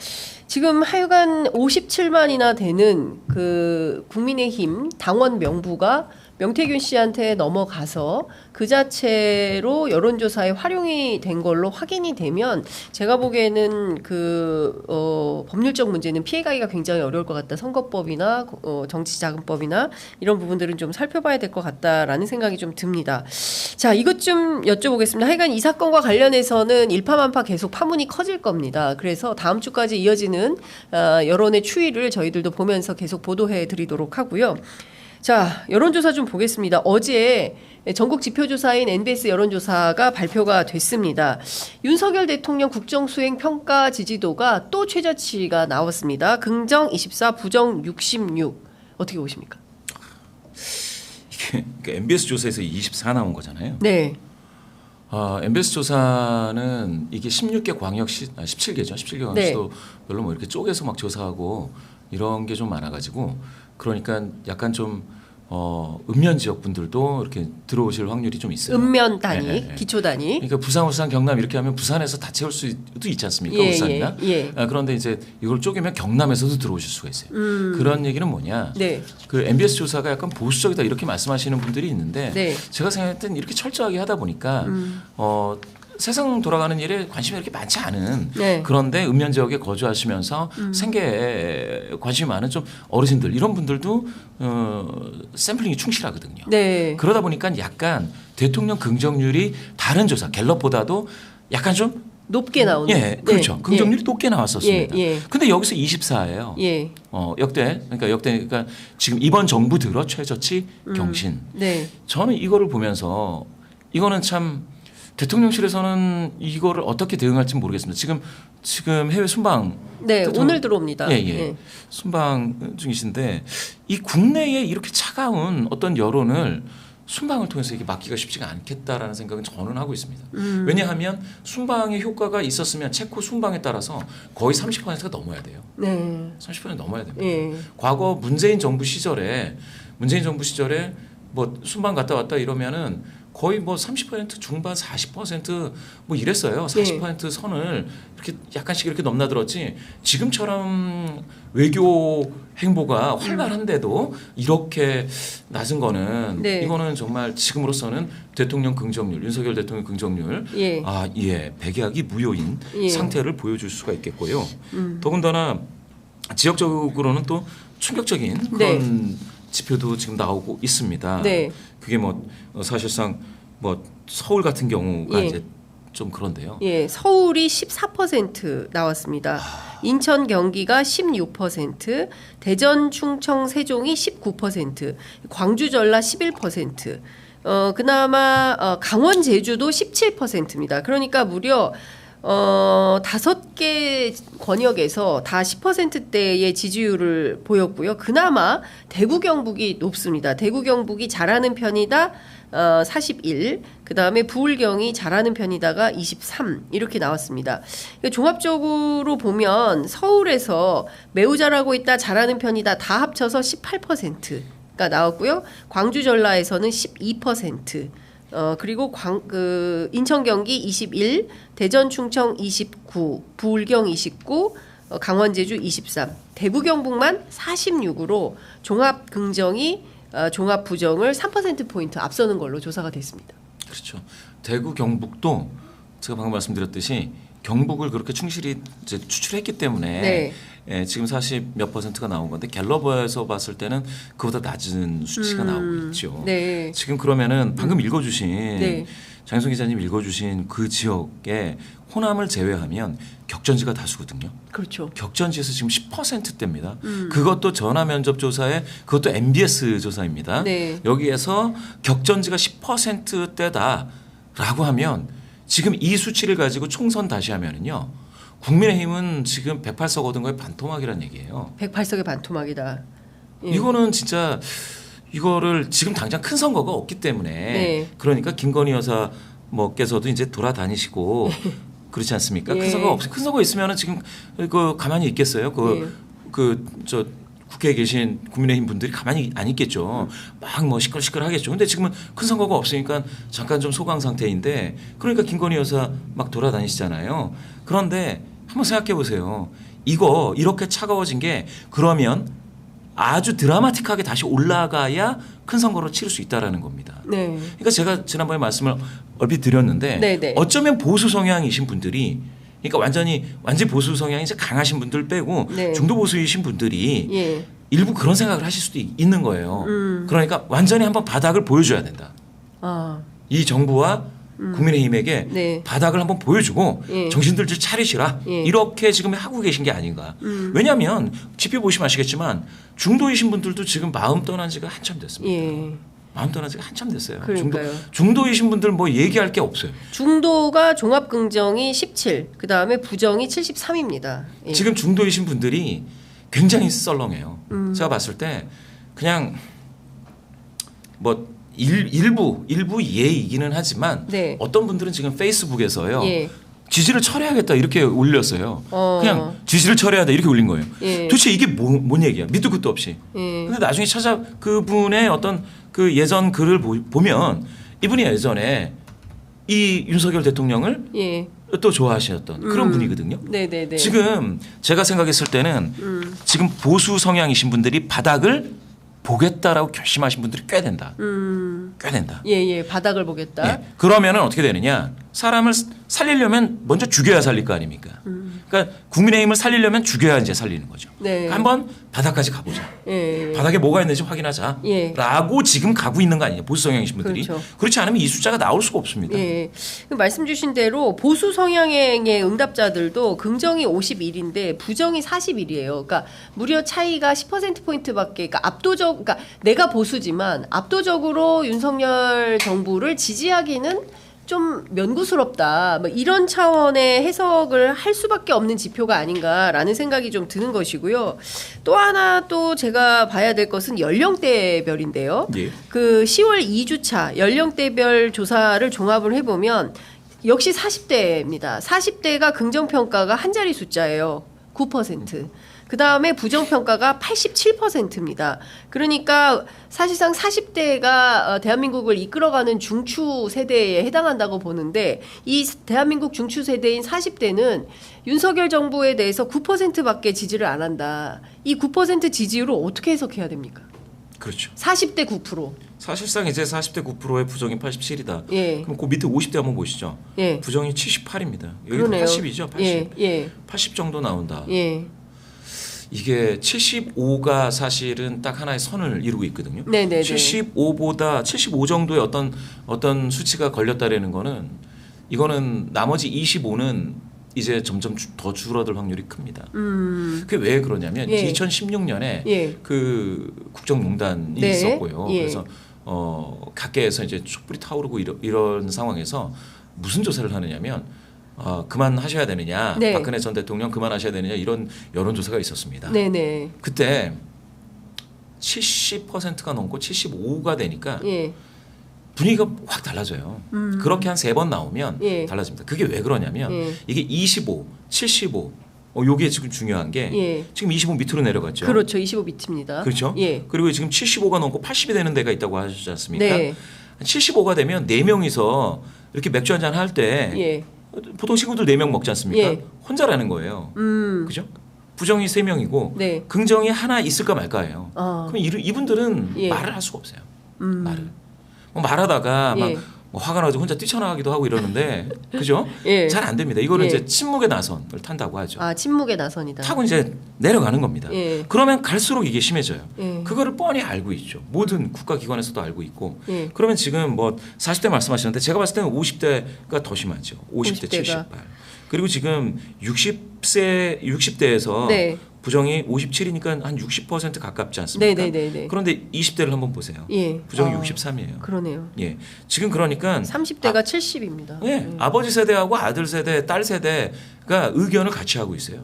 지금 하여간 57만이나 되는 그 국민의힘 당원 명부가 명태균 씨한테 넘어가서 그 자체로 여론조사에 활용이 된 걸로 확인이 되면 제가 보기에는 그 법률적 문제는 피해가기가 굉장히 어려울 것 같다. 선거법이나 정치자금법이나 이런 부분들은 좀 살펴봐야 될 것 같다라는 생각이 좀 듭니다. 자, 이것 좀 여쭤보겠습니다. 하여간 이 사건과 관련해서는 일파만파 계속 파문이 커질 겁니다. 그래서 다음 주까지 이어지는 여론의 추이를 저희들도 보면서 계속 보도해 드리도록 하고요. 자, 여론조사 좀 보겠습니다. 어제 전국 지표조사인 NBS 여론조사가 발표가 됐습니다. 윤석열 대통령 국정수행 평가 지지도가 또 최저치가 나왔습니다. 긍정 24, 부정 66. 어떻게 보십니까? 이게 그러니까 MBS 조사에서 24 나온 거잖아요. 네. MBS 조사는 이게 16개 광역시, 17개죠. 17개 광역시도 별로 뭐 이렇게 쪼개서 막 조사하고 이런 게 좀 많아가지고 그러니까 약간 좀 읍면 지역 분들도 이렇게 들어오실 확률이 좀 있어요. 읍면 단위, 기초 단위. 그러니까 부산, 울산, 경남 이렇게 하면 부산에서 다 채울 수도 있지 않습니까? 울산이나. 그런데 이제 이걸 쪼개면 경남에서도 들어오실 수가 있어요. 그런 얘기는 뭐냐? 그 MBS 조사가 약간 보수적이다 이렇게 말씀하시는 분들이 있는데 제가 생각할 땐 이렇게 철저하게 하다 보니까 세상 돌아가는 일에 관심이 이렇게 많지 않은 그런데 읍면 지역에 거주하시면서 생계에 관심이 많은 좀 어르신들 이런 분들도 샘플링이 충실하거든요. 그러다 보니까 약간 대통령 긍정률이 다른 조사 갤럽보다도 약간 좀 높게 나오는. 예, 그렇죠. 네. 긍정률이 높게 나왔었습니다. 예. 근데 여기서 24예요. 예. 역대 그러니까 지금 이번 정부 들어 최저치 경신. 네. 저는 이거를 보면서 이거는 참 대통령실에서는 이거를 어떻게 대응할지 모르겠습니다. 지금 해외 순방 네, 오늘 들어옵니다. 예. 순방 중이신데 이 국내에 이렇게 차가운 어떤 여론을 순방을 통해서 이게 막기가 쉽지가 않겠다라는 생각은 저는 하고 있습니다. 왜냐하면 순방의 효과가 있었으면 체코 순방에 따라서 거의 30%가 넘어야 돼요. 네. 30% 넘어야 됩니다. 예. 과거 문재인 정부 시절에 뭐 순방 갔다 왔다 이러면은 거의 뭐 30% 중반 40%뭐 이랬어요. 40% 선을 이렇게 약간씩 이렇게 넘나들었지. 지금처럼 외교 행보가 활발한데도 이렇게 낮은 거는 네. 이거는 정말 지금으로서는 대통령 긍정률, 윤석열 대통령 긍정률 백약이 무효인 상태를 보여줄 수가 있겠고요. 더군다나 지역적으로는 또 충격적인 그런 지표도 지금 나오고 있습니다. 네. 그게 뭐 사실상 뭐 서울 같은 경우가 이제 좀 그런데요. 예, 서울이 14% 나왔습니다. 인천, 경기가 16%, 대전, 충청, 세종이 19%, 광주, 전라 11%. 그나마 강원, 제주도 17%입니다. 그러니까 무려 5개 권역에서 다 10%대의 지지율을 보였고요. 그나마 대구 경북이 높습니다. 대구 경북이 잘하는 편이다 41, 그 다음에 부울경이 잘하는 편이다가 23 이렇게 나왔습니다. 종합적으로 보면 서울에서 매우 잘하고 있다, 잘하는 편이다 다 합쳐서 18%가 나왔고요. 광주, 전라에서는 12%. 그리고 인천, 경기 21, 대전, 충청 29, 부울경 29, 강원, 제주 23, 대구, 경북만 46으로 종합 긍정이 종합 부정을 3%포인트 앞서는 걸로 조사가 됐습니다. 그렇죠. 대구, 경북도 제가 방금 말씀드렸듯이 경북을 그렇게 충실히 이제 추출했기 때문에 지금 40 몇 %가 나온 건데 갤럽에서 봤을 때는 그보다 낮은 수치가 나오고 있죠. 네. 지금 그러면은 방금 읽어주신 장윤성 기자님 읽어주신 그 지역에 호남을 제외하면 격전지가 다수거든요. 그렇죠. 격전지에서 지금 10%대입니다. 그것도 전화 면접 조사에 그것도 MBS 조사입니다. 여기에서 격전지가 10%대다라고 하면 지금 이 수치를 가지고 총선 다시 하면은요. 국민의힘은 지금 108석 얻은 거에 반토막이란 얘기예요. 108석의 반토막이다. 이거는 진짜 이거를 지금 당장 큰 선거가 없기 때문에 그러니까 김건희 여사 뭐께서도 이제 돌아다니시고 그렇지 않습니까? 큰 선거 있으면은 지금 그 가만히 있겠어요? 저 국회에 계신 국민의힘 분들이 가만히 안 있겠죠. 막 뭐 시끌시끌 하겠죠. 근데 지금은 큰 선거가 없으니까 잠깐 좀 소강 상태인데 그러니까 김건희 여사 막 돌아다니시잖아요. 그런데 한번 생각해 보세요. 이거 이렇게 차가워진 게 그러면 아주 드라마틱하게 다시 올라가야 큰 선거를 치를 수 있다라는 겁니다. 그러니까 제가 지난번에 말씀을 얼핏 드렸는데 어쩌면 보수 성향이신 분들이 그러니까 완전히 보수 성향이 이제 강하신 분들 빼고 중도 보수이신 분들이 일부 그런 생각을 하실 수도 있는 거예요. 그러니까 완전히 한번 바닥을 보여줘야 된다. 이 정부와 국민의힘에게 바닥을 한번 보여주고 정신들 좀 차리시라. 이렇게 지금 하고 계신 게 아닌가. 왜냐하면 지표 보시면 아시겠지만 중도이신 분들도 지금 마음 떠난 지가 한참 됐습니다. 마음 떠난 지가 한참 됐어요. 중도이신 분들 뭐 얘기할 게 없어요. 중도가 종합 긍정이 17, 그 다음에 부정이 73입니다. 지금 중도이신 분들이 굉장히 썰렁해요. 제가 봤을 때 그냥 뭐 일부 예이기는 하지만 어떤 분들은 지금 페이스북에서요. 지지를 철회하겠다 이렇게 올렸어요. 그냥 지지를 철회하다 이렇게 올린 거예요. 도대체 이게 뭔 얘기야? 밑도 끝도 없이. 근데 나중에 그분의 어떤 그 예전 글을 보면 이분이 예전에 이 윤석열 대통령을 또 좋아하셨던 그런 분이거든요. 지금 제가 생각했을 때는 지금 보수 성향이신 분들이 바닥을 보겠다라고 결심하신 분들이 꽤 된다. 꽤 된다. 바닥을 보겠다. 그러면은 어떻게 되느냐? 사람을 살리려면 먼저 죽여야 살릴 거 아닙니까? 그러니까 국민의힘을 살리려면 죽여야 이제 살리는 거죠. 네. 그러니까 한번 바닥까지 가보자. 예. 바닥에 뭐가 있는지 확인하자. 예. 라고 지금 가고 있는 거 아니에요. 보수 성향이신 분들이. 그렇죠. 그렇지 않으면 이 숫자가 나올 수가 없습니다. 예. 말씀 주신 대로 보수 성향의 응답자들도 긍정이 51인데 부정이 41이에요. 그러니까 무려 차이가 10%포인트밖에, 그러니까 그러니까 내가 보수지만 압도적으로 윤석열 정부를 지지하기는 좀 면구스럽다. 뭐 이런 차원의 해석을 할 수밖에 없는 지표가 아닌가라는 생각이 좀 드는 것이고요. 또 하나 또 제가 봐야 될 것은 연령대별인데요. 예. 그 10월 2주차 연령대별 조사를 종합을 해보면 역시 40대입니다. 40대가 긍정평가가 한 자리 숫자예요. 9%. 그 다음에 부정평가가 87%입니다. 그러니까 사실상 40대가 대한민국을 이끌어가는 중추 세대에 해당한다고 보는데 이 대한민국 중추 세대인 40대는 윤석열 정부에 대해서 9%밖에 지지를 안 한다. 이 9% 지지율을 어떻게 해석해야 됩니까? 그렇죠. 40대 9%. 사실상 이제 40대 9%의 부정이 87이다. 예. 그럼 그 밑에 50대 한번 보시죠. 예. 부정이 78입니다. 여기 그러네요. 80이죠. 80. 예. 예. 80 정도 나온다. 예. 이게 75가 사실은 딱 하나의 선을 이루고 있거든요. 네네네. 75보다 75 정도의 어떤 수치가 걸렸다라는 거는 이거는 나머지 25는 이제 점점 더 줄어들 확률이 큽니다. 그게 왜 그러냐면 예. 2016년에 예. 그 국정농단이 네. 있었고요. 예. 그래서 각계에서 이제 촛불이 타오르고 이런 상황에서 무슨 조사를 하느냐면 그만하셔야 되느냐, 네. 박근혜 전 대통령 그만하셔야 되느냐 이런 여론조사가 있었습니다. 네네. 그때 70%가 넘고 75가 되니까 예. 분위기가 확 달라져요. 그렇게 한 3번 나오면 예. 달라집니다. 그게 왜 그러냐면 예. 이게 25, 75 요게 지금 중요한 게 예. 지금 25 밑으로 내려갔죠. 그렇죠. 25비트입니다. 그렇죠. 예. 그리고 지금 75가 넘고 80이 되는 데가 있다고 하셨지 않습니까? 네. 75가 되면 4명이서 이렇게 맥주 한잔 할 때 예. 보통 친구들 4명 먹지 않습니까? 예. 혼자라는 거예요. 그죠? 부정이 3명이고 네. 긍정이 하나 있을까 말까예요. 아. 그럼 이분들은 예. 말을 할 수가 없어요. 말을. 말하다가 예. 막 화가 나서 혼자 뛰쳐나가기도 하고 이러는데 그죠? 예. 잘 안 됩니다. 이거는 예. 이제 침묵의 나선을 탄다고 하죠. 아, 침묵의 나선이다. 타고 이제 내려가는 겁니다. 예. 그러면 갈수록 이게 심해져요. 예. 그거를 뻔히 알고 있죠. 모든 국가기관에서도 알고 있고. 예. 그러면 지금 뭐 40대 말씀하시는데 제가 봤을 때는 50대가 더 심하죠. 50대 50대가. 78. 그리고 지금 60대에서 네. 부정이 57이니까 한 60% 가깝지 않습니까? 네네네. 그런데 20대를 한번 보세요. 예. 부정이 아, 63이에요. 그러네요. 예. 지금 그러니까 30대가 70입니다. 예. 아버지 세대하고 아들 세대, 딸 세대가 의견을 같이 하고 있어요.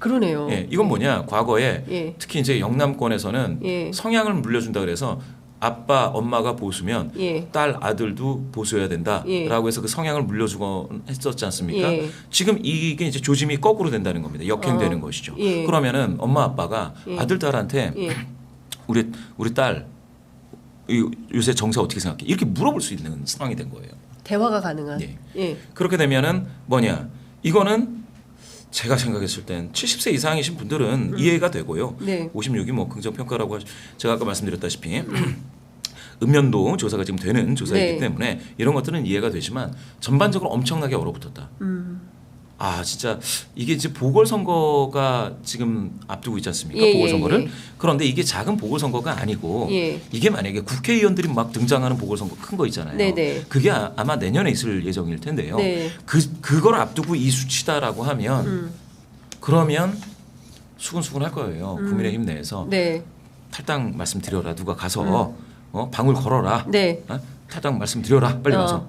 그러네요. 예. 이건 뭐냐? 과거에 예. 특히 이제 영남권에서는 예. 성향을 물려준다 그래서 아빠, 엄마가 보수면 예. 딸, 아들도 보수해야 된다라고 예. 해서 그 성향을 물려주고 했었지 않습니까? 예. 지금 이게 이제 조짐이 거꾸로 된다는 겁니다. 역행되는 것이죠. 예. 그러면은 엄마, 아빠가 예. 아들, 딸한테 예. 우리 딸 요새 정세 어떻게 생각해? 이렇게 물어볼 수 있는 상황이 된 거예요. 대화가 가능한. 예. 예. 그렇게 되면은 뭐냐? 이거는 제가 생각했을 땐 70세 이상이신 분들은 이해가 되고요. 네. 56이 뭐 긍정평가라고 제가 아까 말씀드렸다시피 읍면도 조사가 지금 되는 조사이기 네. 때문에 이런 것들은 이해가 되지만 전반적으로 엄청나게 얼어붙었다. 아 진짜 이게 이제 보궐선거가 지금 앞두고 있지 않습니까? 예, 보궐선거를. 예, 예. 그런데 이게 작은 보궐선거가 아니고 예. 이게 만약에 국회의원들이 막 등장하는 보궐선거 큰 거 있잖아요. 네네. 그게 아마 내년에 있을 예정일 텐데요. 네. 그걸 앞두고 이 수치다라고 하면 그러면 수근수근할 거예요. 국민의힘 내에서 네. 탈당 말씀드려라. 누가 가서 방울 걸어라. 네. 탈당 말씀드려라. 빨리 와서.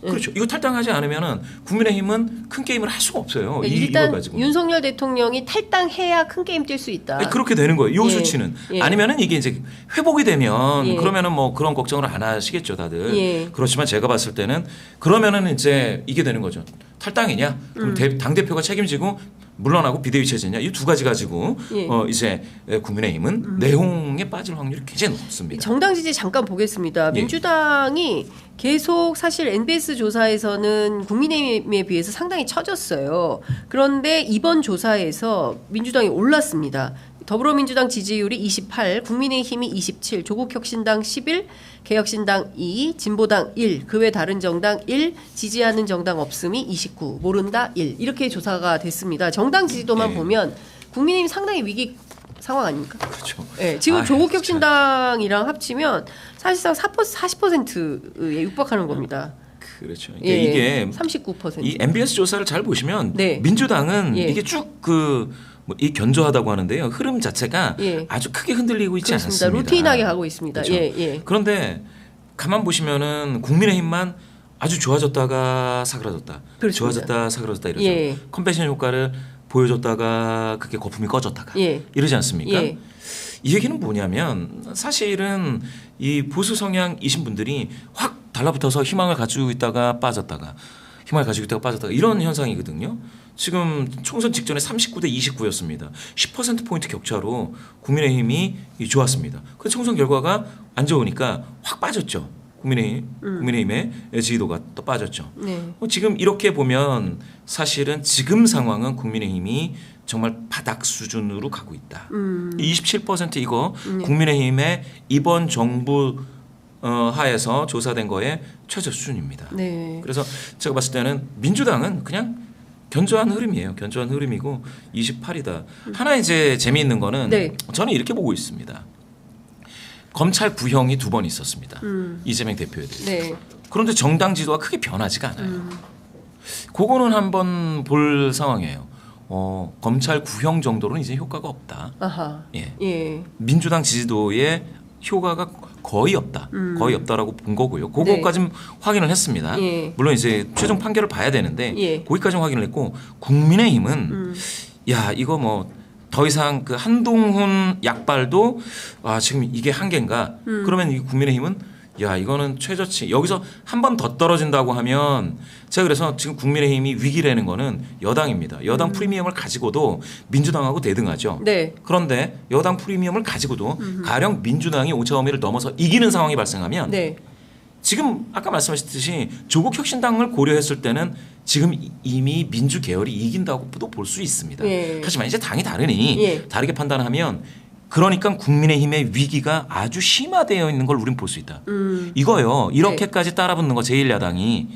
그렇죠. 이거 탈당하지 않으면은 국민의힘은 큰 게임을 할 수가 없어요. 일단 이거 가지고. 윤석열 대통령이 탈당해야 큰 게임 뛸 수 있다. 아니, 그렇게 되는 거예요. 요 예. 수치는. 예. 아니면은 이게 이제 회복이 되면 예. 그러면은 뭐 그런 걱정을 안 하시겠죠, 다들. 예. 그렇지만 제가 봤을 때는 그러면은 이제 이게 되는 거죠. 탈당이냐? 그럼 당 대표가 책임지고 물러나고 비대위 체제냐? 이 두 가지 가지고 예. 이제 국민의힘은 내홍에 빠질 확률이 굉장히 높습니다. 정당 지지 잠깐 보겠습니다. 예. 민주당이 계속 사실 NBS 조사에서는 국민의힘에 비해서 상당히 처졌어요. 그런데 이번 조사에서 민주당이 올랐습니다. 더불어민주당 지지율이 28, 국민의힘이 27, 조국혁신당 11, 개혁신당 2, 진보당 1, 그 외 다른 정당 1, 지지하는 정당 없음이 29, 모른다 1 이렇게 조사가 됐습니다. 정당 지지도만 보면 국민의힘 상당히 위기 상황 아닙니까? 그렇죠. 네, 지금 조국혁신당이랑 합치면 사실상 40%에 육박하는 겁니다. 그렇죠. 그러니까 이게 39%. 이 MBS 조사를 잘 보시면 네. 민주당은 이게 쭉 이 견조하다고 하는데요. 흐름 자체가 아주 크게 흔들리고 있지 그렇습니다. 않습니다. 루틴하게 가고 있습니다. 그렇죠. 그런데 가만 보시면은 국민의힘만 아주 좋아졌다가 사그라졌다. 그렇습니다. 좋아졌다 사그라졌다 이러죠. 컨벤션 효과를 보여줬다가 그게 거품이 꺼졌다가 이러지 않습니까? 이 얘기는 뭐냐면 사실은 이 보수 성향이신 분들이 확 달라붙어서 희망을 가지고 있다가 빠졌다가 희망을 가지고 있다가 빠졌다가 이런 현상이거든요. 지금 총선 직전에 39대 29였습니다. 10%포인트 격차로 국민의힘이 좋았습니다. 그 총선 결과가 안 좋으니까 확 빠졌죠. 국민의힘의 지지도가 또 빠졌죠. 지금 이렇게 보면 사실은 지금 상황은 국민의힘이 정말 바닥 수준으로 가고 있다. 27% 이거 국민의힘의 이번 정부 하에서 조사된 거에 최저 수준입니다. 그래서 제가 봤을 때는 민주당은 그냥 견조한 흐름이에요. 견조한 흐름이고 28이다. 하나 이제 재미있는 거는 저는 이렇게 보고 있습니다. 검찰 구형이 2번 있었습니다. 이재명 대표에 대해서. 그런데 정당 지도가 크게 변하지가 않아요. 그거는 한번 볼 상황이에요. 검찰 구형 정도로는 이제 효과가 없다. 민주당 지지도에 효과가 거의 없다. 거의 없다라고 본 거고요. 그거까지는 확인을 했습니다. 물론 이제 최종 판결을 봐야 되는데 거기까지는 확인을 했고 국민의힘은 야 이거 뭐 더 이상 그 한동훈 약발도 지금 이게 한계인가? 그러면 이 국민의힘은 야 이거는 최저치 여기서 한 번 더 떨어진다고 하면 제가 그래서 지금 국민의힘이 위기라는 거는 여당입니다. 여당 프리미엄을 가지고도 민주당하고 대등하죠. 그런데 여당 프리미엄을 가지고도 가령 민주당이 5.5를 넘어서 이기는 상황이 발생하면 지금 아까 말씀하셨듯이 조국혁신당을 고려했을 때는 지금 이미 민주 계열이 이긴다고도 볼 수 있습니다. 하지만 이제 당이 다르니 다르게 판단하면 그러니까 국민의힘의 위기가 아주 심화되어 있는 걸 우리는 볼 수 있다. 이거요. 이렇게까지 따라붙는 거 제1야당이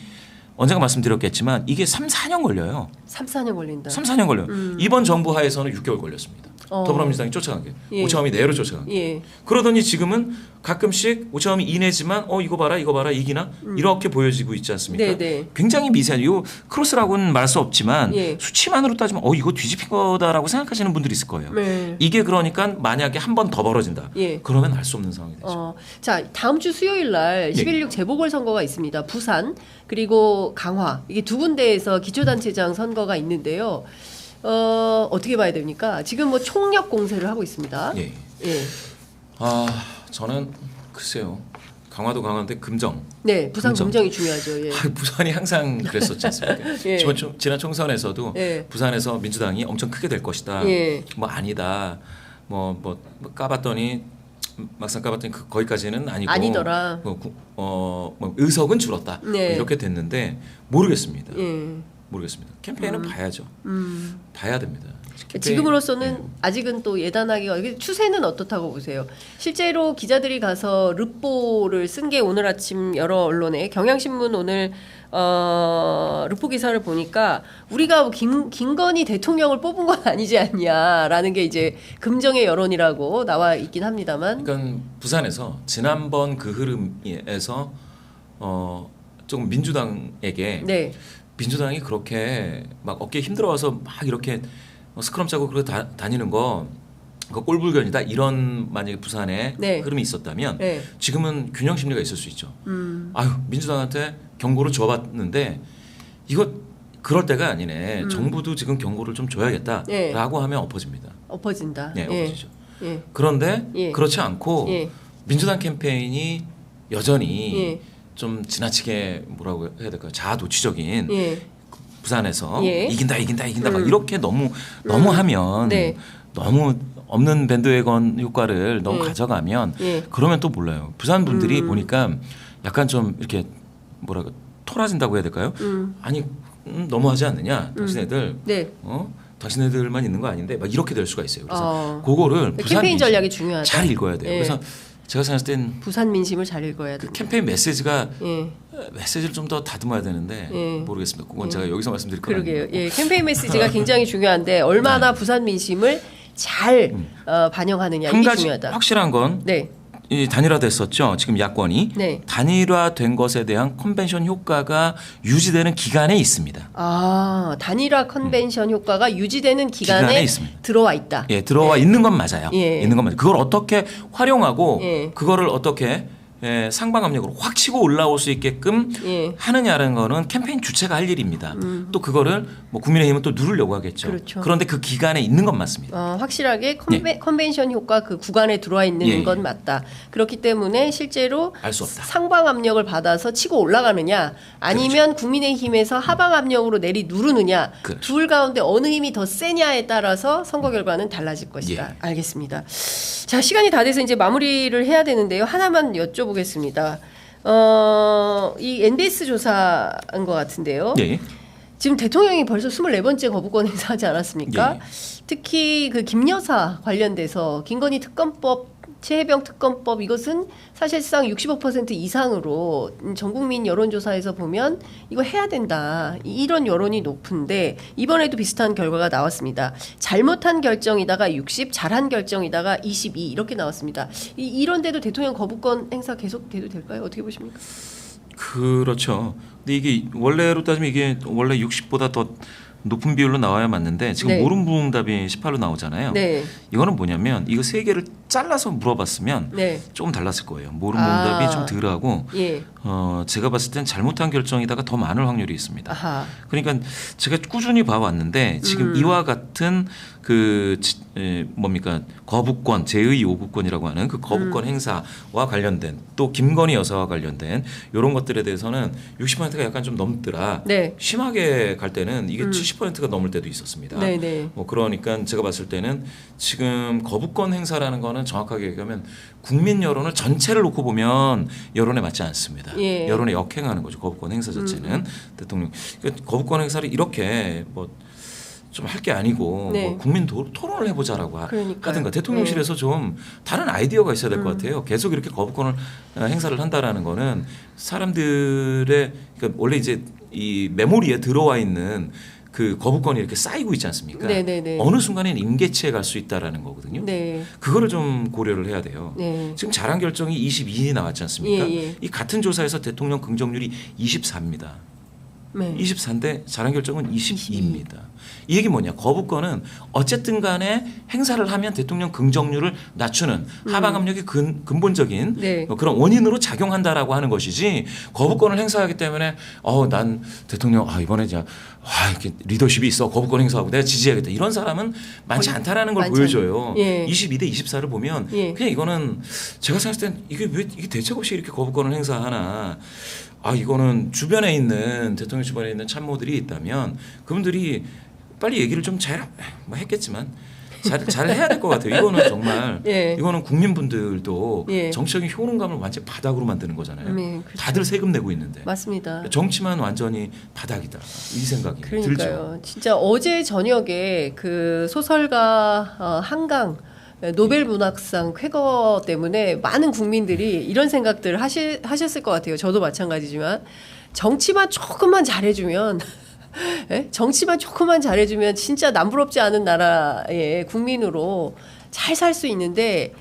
언젠가 말씀드렸겠지만 이게 3, 4년 걸려요. 3, 4년 걸린다. 3, 4년 걸려요. 이번 정부 하에서는 6개월 걸렸습니다. 더불어민주당이 쫓아가게. 5.5이 내로 쫓아가게. 그러더니 지금은 가끔씩 5.5이 이내지만 이거 봐라 이기나 이렇게 보여지고 있지 않습니까? 굉장히 미세한 요 크로스라고는 말할 수 없지만 수치만으로 따지면 이거 뒤집힌 거다라고 생각하시는 분들이 있을 거예요. 이게 그러니까 만약에 한 번 더 벌어진다. 그러면 알 수 없는 상황이 되죠. 자 다음 주 수요일 날 11.6 재보궐선거가 있습니다. 부산 그리고 강화 이게 두 군데에서 기초단체장 선거가 있는데요. 어떻게 봐야 됩니까? 지금 뭐 총력 공세를 하고 있습니다. 저는 글쎄요. 강화도 강화인데 금정. 부산 금정이 중요하죠. 부산이 항상 그랬었지 않습니까? 지난 총선에서도 부산에서 민주당이 엄청 크게 될 것이다. 뭐 아니다. 뭐 까봤더니 막상 까봤더니 거기까지는 아니고 아니더라. 뭐 의석은 줄었다. 이렇게 됐는데 모르겠습니다. 모르겠습니다. 캠페인은 봐야죠. 봐야 됩니다. 지금으로서는 아직은 또 예단하기가 추세는 어떻다고 보세요? 실제로 기자들이 가서 르포를 쓴 게 오늘 아침 여러 언론에 경향신문 오늘 르포 기사를 보니까 우리가 김건희 대통령을 뽑은 건 아니지 않냐라는 게 이제 금정의 여론이라고 나와 있긴 합니다만. 그러니까 부산에서 지난번 그 흐름에서 조금 민주당에게 민주당이 그렇게 막 어깨 힘들어와서 막 이렇게 스크럼 짜고 그러고 다니는 거 그 꼴불견이다 이런 만약에 부산에 흐름이 있었다면 지금은 균형 심리가 있을 수 있죠. 민주당한테 경고를 줘봤는데 이거 그럴 때가 아니네. 정부도 지금 경고를 좀 줘야겠다라고 하면 엎어집니다. 엎어진다. 엎어지죠. 그런데 그렇지 않고 민주당 캠페인이 여전히 좀 지나치게 뭐라고 해야 될까요? 자아도취적인 부산에서 이긴다 막 이렇게 너무 하면 너무 없는 밴드웨건 효과를 너무 가져가면 그러면 또 몰라요. 부산 분들이 보니까 약간 좀 이렇게 뭐라고 토라진다고 해야 될까요? 아니 너무하지 않느냐 당신애들 당신네들만 있는 거 아닌데 막 이렇게 될 수가 있어요. 그래서 그거를 캠페인 전략이 중요하다. 잘 읽어야 돼요. 그래서 제가 생각할 땐 부산 민심을 잘 읽어야 돼. 캠페인 메시지가 메시지를 좀 더 다듬어야 되는데 모르겠습니다. 그건 제가 여기서 말씀드릴 거예요. 그러게요. 캠페인 메시지가 굉장히 중요한데 얼마나 부산 민심을 잘 반영하느냐 이게 중요하다. 한 가지 확실한 건 이 단일화됐었죠. 지금 야권이 단일화된 것에 대한 컨벤션 효과가 유지되는 기간에 있습니다. 단일화 컨벤션 효과가 유지되는 기간에 들어와 있다. 들어와 있는 건 맞아요. 있는 건 맞아요. 그걸 어떻게 활용하고 그거를 어떻게 상방 압력으로 확 치고 올라올 수 있게끔 하느냐라는 거는 캠페인 주체가 할 일입니다. 또 그거를 뭐 국민의힘은 또 누르려고 하겠죠. 그렇죠. 그런데 그 기간에 있는 건 맞습니다. 확실하게 컨벤션 효과 그 구간에 들어와 있는 건 맞다. 그렇기 때문에 실제로 알 수 없다. 상방 압력을 받아서 치고 올라가느냐 아니면 국민의힘에서 하방 압력으로 내리 누르느냐 둘 가운데 어느 힘이 더 세냐에 따라서 선거 결과는 달라질 것이다. 알겠습니다. 자, 시간이 다 돼서 이제 마무리를 해야 되는데요. 하나만 여쭤보겠습니다. 이 NBS 조사인 것 같은데요. 지금 대통령이 벌써 24번째 거부권 행사하지 않았습니까? 특히 그 김여사 관련돼서 김건희 특검법, 최혜병 특검법 이것은 사실상 65% 이상으로 전 국민 여론조사에서 보면 이거 해야 된다. 이런 여론이 높은데 이번에도 비슷한 결과가 나왔습니다. 잘못한 결정이다가 60, 잘한 결정이다가 22 이렇게 나왔습니다. 이런데도 대통령 거부권 행사 계속돼도 될까요? 어떻게 보십니까? 그렇죠. 근데 이게 원래로 따지면 이게 원래 60보다 더 높은 비율로 나와야 맞는데 지금 모름부응답이 18로 나오잖아요. 이거는 뭐냐면 이거 세 개를 잘라서 물어봤으면 조금 달랐을 거예요. 모름부응답이 좀 덜하고 제가 봤을 땐 잘못한 결정이다가 더 많을 확률이 있습니다. 그러니까 제가 꾸준히 봐왔는데 지금 이와 같은 그 뭡니까 거부권 제2 요구권이라고 하는 그 거부권 행사와 관련된 또 김건희 여사와 관련된 이런 것들에 대해서는 60%가 약간 좀 넘더라. 심하게 갈 때는 이게 70%가 넘을 때도 있었습니다. 그러니까 제가 봤을 때는 지금 거부권 행사라는 거는 정확하게 얘기하면 국민 여론을 전체를 놓고 보면 여론에 맞지 않습니다. 여론에 역행하는 거죠. 거부권 행사 자체는 대통령 그러니까 거부권 행사를 이렇게 뭐 좀 할 게 아니고 뭐 국민 토론을 해보자라고 하든가 대통령실에서 좀 다른 아이디어가 있어야 될 것 같아요. 계속 이렇게 거부권을 행사를 한다라는 거는 사람들의 그러니까 원래 이제 이 메모리에 들어와 있는 그 거부권이 이렇게 쌓이고 있지 않습니까? 어느 순간에는 임계치에 갈 수 있다라는 거거든요. 그거를 좀 고려를 해야 돼요. 지금 잘한 결정이 22이 나왔지 않습니까? 이 같은 조사에서 대통령 긍정률이 24입니다. 24인데 잘한 결정은 22입니다. 이 얘기 뭐냐? 거부권은 어쨌든 간에 행사를 하면 대통령 긍정률을 낮추는 하방 압력이 근본적인 그런 원인으로 작용한다라고 하는 것이지 거부권을 행사하기 때문에 난 대통령 이번에 이렇게 리더십이 있어 거부권 행사하고 내가 지지해야겠다 이런 사람은 많지 않다라는 걸 보여줘요. 22대 24를 보면 그냥 이거는 제가 생각할 땐 이게 왜 이게 대책 없이 이렇게 거부권을 행사하나? 이거는 주변에 있는 대통령 주변에 있는 참모들이 있다면 그분들이 빨리 얘기를 좀 잘 했겠지만 잘 해야 될 것 같아요. 이거는 정말 이거는 국민분들도 정치적인 효능감을 완전 바닥으로 만드는 거잖아요. 다들 세금 내고 있는데. 맞습니다. 정치만 완전히 바닥이다. 이 생각이 들죠. 진짜 어제 저녁에 그 소설가 한강 노벨 문학상 쾌거 때문에 많은 국민들이 이런 생각들을 하셨을 것 같아요. 저도 마찬가지지만 정치만 조금만 잘해주면 정치만 조금만 잘해주면 진짜 남부럽지 않은 나라의 국민으로 잘 살 수 있는데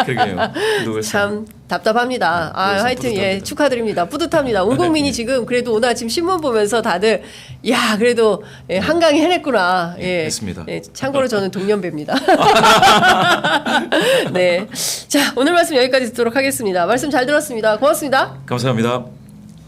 그러게요. 참 답답합니다. 하여튼 축하드립니다. 뿌듯합니다. 온 국민이 지금 그래도 오늘 아침 신문 보면서 다들 그래도 한강이 해냈구나. 했습니다. 참고로 저는 동년배입니다. 자, 오늘 말씀 여기까지 듣도록 하겠습니다. 말씀 잘 들었습니다. 고맙습니다. 감사합니다.